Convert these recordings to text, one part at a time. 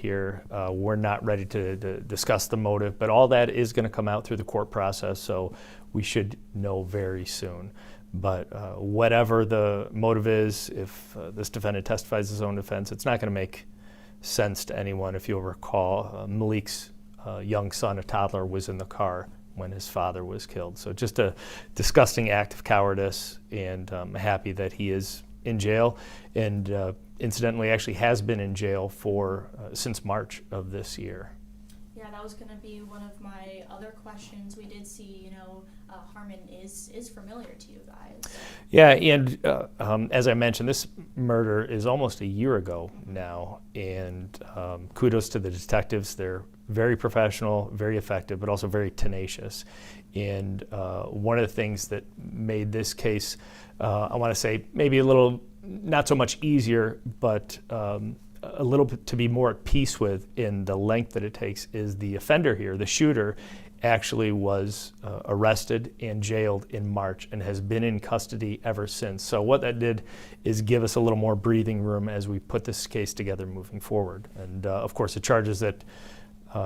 here. We're not ready to discuss the motive, but all that is going to come out through the court process, so we should know very soon. But whatever the motive is, if this defendant testifies his own defense, it's not going to make sense to anyone. If you'll recall, Malik's young son, a toddler, was in the car when his father was killed. So just a disgusting act of cowardice, and I'm happy that he is in jail, and incidentally actually has been in jail for since March of this year. Yeah, that was going to be one of my other questions. We did see, Harmon is familiar to you guys. Yeah, and as I mentioned, this murder is almost a year ago now, and kudos to the detectives. They're very professional, very effective, but also very tenacious. And one of the things that made this case, I want to say, maybe a little, not so much easier, but a little bit to be more at peace with in the length that it takes, is the offender here, the shooter, actually was arrested and jailed in March and has been in custody ever since. So what that did is give us a little more breathing room as we put this case together moving forward. And of course, the charges that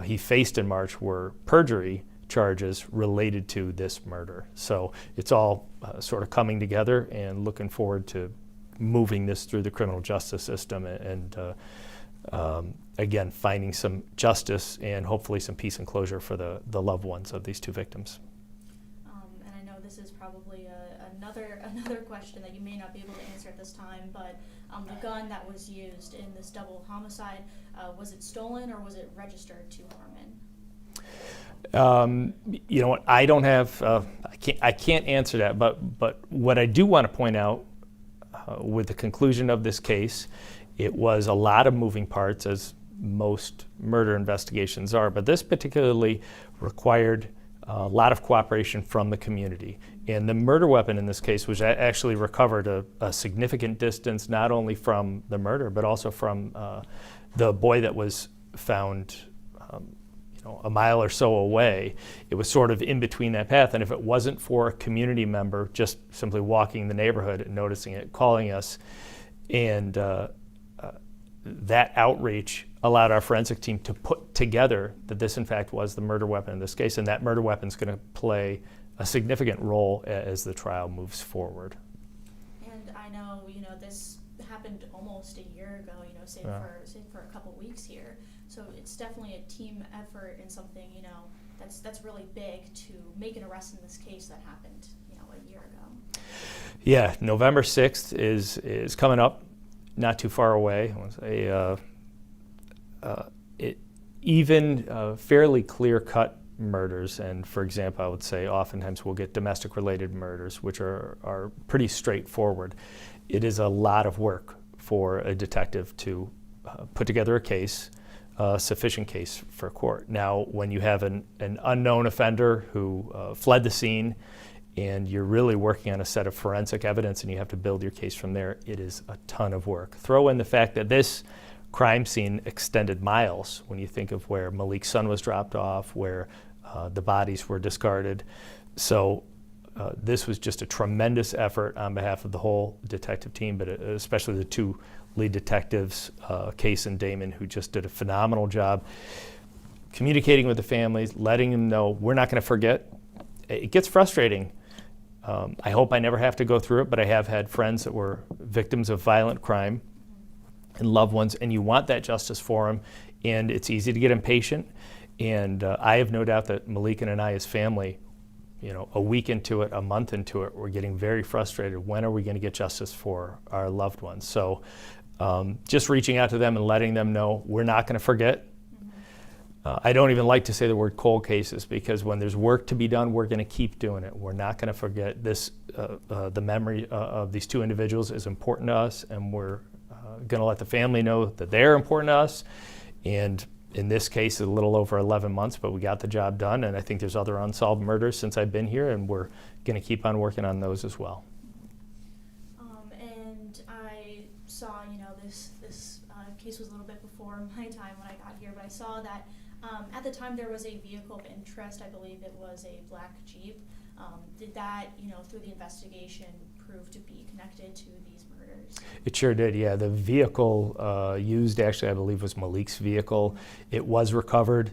he faced in March were perjury charges related to this murder. So it's all sort of coming together, and looking forward to moving this through the criminal justice system and again, finding some justice and hopefully some peace and closure for the loved ones of these two victims. And I know this is probably another question that you may not be able to answer at this time, but the gun that was used in this double homicide, was it stolen or was it registered to Harmon? You know what? I don't have. I can't answer that. But what I do want to point out, with the conclusion of this case, it was a lot of moving parts, as most murder investigations are. But this particularly required a lot of cooperation from the community. And the murder weapon in this case was actually recovered a significant distance, not only from the murder, but also from the boy that was found a mile or so away. It was sort of in between that path, and if it wasn't for a community member just simply walking the neighborhood and noticing it, calling us, and that outreach allowed our forensic team to put together that this in fact was the murder weapon in this case, and that murder weapon is going to play a significant role as the trial moves forward. And I know, this happened almost a year ago, save for a couple weeks here. So it's definitely a team effort and something, that's really big to make an arrest in this case that happened, a year ago. Yeah, November 6th is coming up, not too far away. I want to say even fairly clear-cut murders, and for example, I would say oftentimes we'll get domestic-related murders, which are pretty straightforward. It is a lot of work for a detective to put together a case, sufficient case for court. Now, when you have an unknown offender who fled the scene, and you're really working on a set of forensic evidence and you have to build your case from there, it is a ton of work. Throw in the fact that this crime scene extended miles when you think of where Malik's son was dropped off, where the bodies were discarded. So this was just a tremendous effort on behalf of the whole detective team, but especially the two lead detectives, Case and Damon, who just did a phenomenal job communicating with the families, letting them know we're not going to forget. It gets frustrating. I hope I never have to go through it, but I have had friends that were victims of violent crime and loved ones, and you want that justice for them, and it's easy to get impatient. And I have no doubt that Malik and I, as family, a week into it, a month into it, we're getting very frustrated. When are we going to get justice for our loved ones? So just reaching out to them and letting them know we're not going to forget. I don't even like to say the word cold cases, because when there's work to be done, we're going to keep doing it. We're not going to forget this. The memory of these two individuals is important to us, and we're going to let the family know that they're important to us. And in this case, a little over 11 months, but we got the job done. And I think there's other unsolved murders since I've been here, and we're going to keep on working on those as well. And I saw, this case was a little bit before my time when I got here, but I saw that at the time there was a vehicle of interest. I believe it was a black Jeep. Did that, through the investigation, prove to be connected to these murders? It sure did, yeah. The vehicle used, actually, I believe, was Malik's vehicle. It was recovered,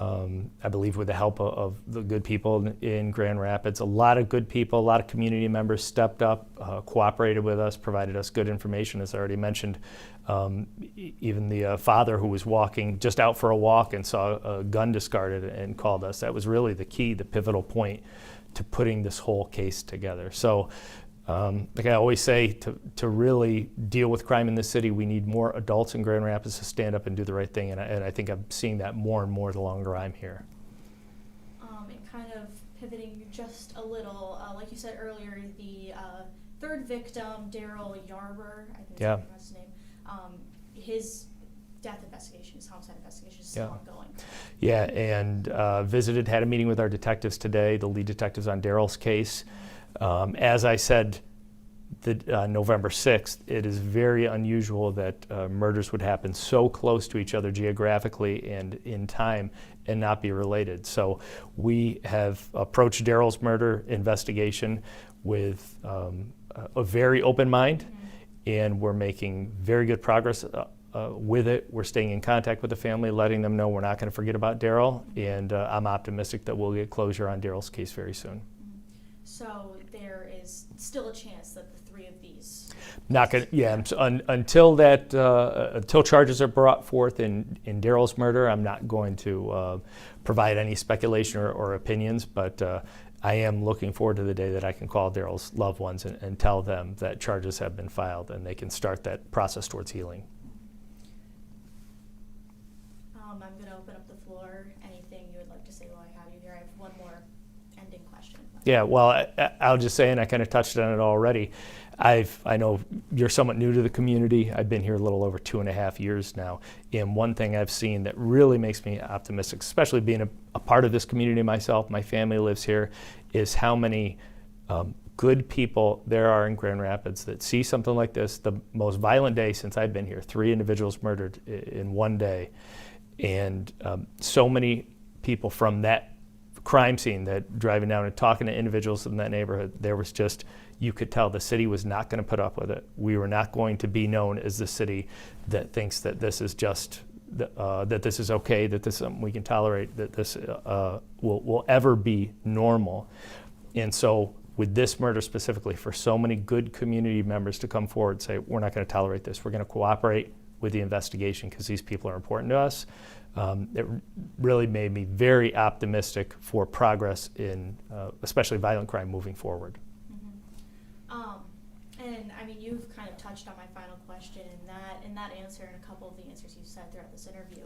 I believe, with the help of the good people in Grand Rapids. A lot of good people, a lot of community members stepped up, cooperated with us, provided us good information, as I already mentioned. Even the father who was walking just out for a walk and saw a gun discarded and called us. That was really the key, the pivotal point to putting this whole case together. So, like I always say, to really deal with crime in this city, we need more adults in Grand Rapids to stand up and do the right thing, and I think I'm seeing that more and more the longer I'm here. And kind of pivoting just a little, like you said earlier, the third victim, Daryl Yarber, I think that's his name, his death investigation, his homicide investigation is still ongoing. Yeah, and had a meeting with our detectives today, the lead detectives on Daryl's case. As I said, November 6th, it is very unusual that murders would happen so close to each other geographically and in time and not be related. So we have approached Daryl's murder investigation with a very open mind, and we're making very good progress with it. We're staying in contact with the family, letting them know we're not going to forget about Daryl, and I'm optimistic that we'll get closure on Daryl's case very soon. So there is still a chance that the three of these. Not going. Yeah. Until charges are brought forth in Daryl's murder, I'm not going to provide any speculation or opinions. But I am looking forward to the day that I can call Daryl's loved ones and tell them that charges have been filed and they can start that process towards healing. I'm going to open up the floor. Anything you would like to say while I have you here? I have one more ending question. Yeah, well, I'll just say, and I kind of touched on it already, I know you're somewhat new to the community. I've been here a little over 2.5 years now, and one thing I've seen that really makes me optimistic, especially being a part of this community myself, my family lives here, is how many good people there are in Grand Rapids that see something like this, the most violent day since I've been here, 3 individuals murdered in one day, and so many people from that crime scene that driving down and talking to individuals in that neighborhood, there was just, you could tell the city was not going to put up with it. We were not going to be known as the city that thinks that this is just, that this is okay, that this is something we can tolerate, that this will ever be normal. And so with this murder specifically, for so many good community members to come forward and say, we're not going to tolerate this, we're going to cooperate with the investigation because these people are important to us. It really made me very optimistic for progress in especially violent crime moving forward. And I mean, you've kind of touched on my final question in that answer and a couple of the answers you said throughout this interview.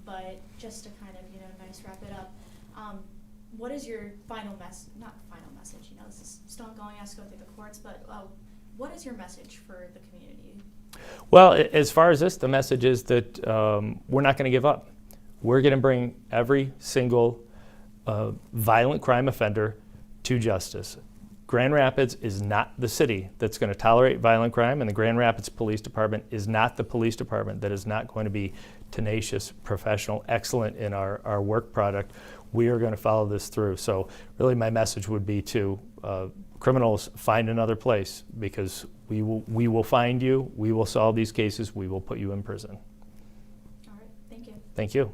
But just to kind of, nice wrap it up, what is your final message, not final message, this is still ongoing, has to go through the courts, but what is your message for the community? Well, as far as this, the message is that we're not going to give up. We're going to bring every single violent crime offender to justice. Grand Rapids is not the city that's going to tolerate violent crime, and the Grand Rapids Police Department is not the police department that is not going to be tenacious, professional, excellent in our work product. We are going to follow this through. So really my message would be to criminals, find another place, because we will find you, we will solve these cases, we will put you in prison. All right, thank you. Thank you.